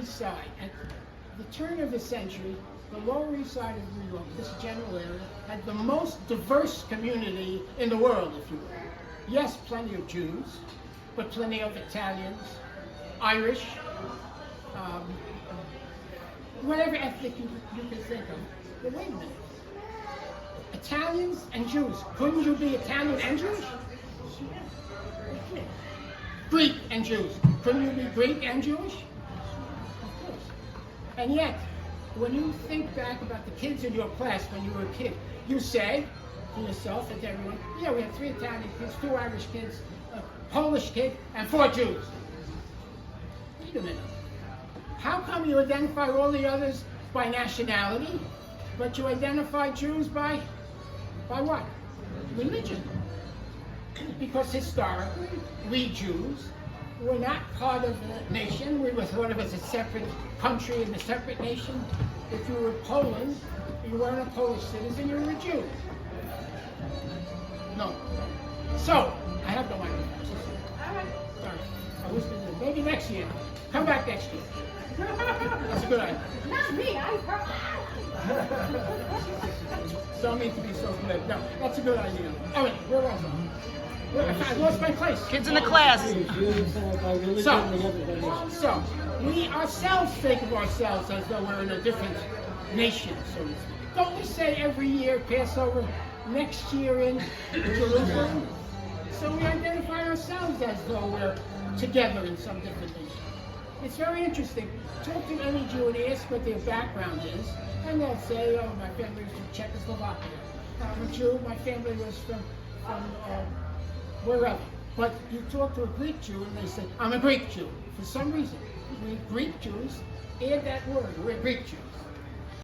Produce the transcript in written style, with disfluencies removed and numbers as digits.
East Side. At the turn of the century, the Lower East Side of New York, this general area, had the most diverse community in the world, if you will. Yes, plenty of Jews, but plenty of Italians, Irish, whatever ethnic you can think of. But wait a minute. Italians and Jews. Couldn't you be Italian and Jewish? Greek and Jews. Couldn't you be Greek and Jewish? Of course. And yet, when you think back about the kids in your class when you were a kid, you say to yourself and to everyone, yeah, we have 3 Italian kids, 2 Irish kids, a Polish kid, and 4 Jews. Wait a minute. How come you identify all the others by nationality, but you identify Jews by what? Religion. Because historically, we Jews were not part of the nation. We were thought of as a separate country and a separate nation. If you were Poland, you weren't a Polish citizen, you were a Jew. No. So, I have no idea. Sorry. I was going to maybe next year. Come back next year. That's a good idea. Not me, I heard. Don't mean to be so glib. No, that's a good idea. Oh, wait, where was I? I lost my place. Kids in the class. So, we ourselves think of ourselves as though we're in a different nation, so to speak. Don't we say every year Passover, next year in Jerusalem? So we identify ourselves as though we're together in some different nation. It's very interesting. Talk to any Jew and ask what their background is, and they'll say, oh, my family was from Czechoslovakia. I'm a Jew, my family was from wherever. But you talk to a Greek Jew and they say, I'm a Greek Jew. For some reason, we Greek Jews add that word, we're Greek Jews.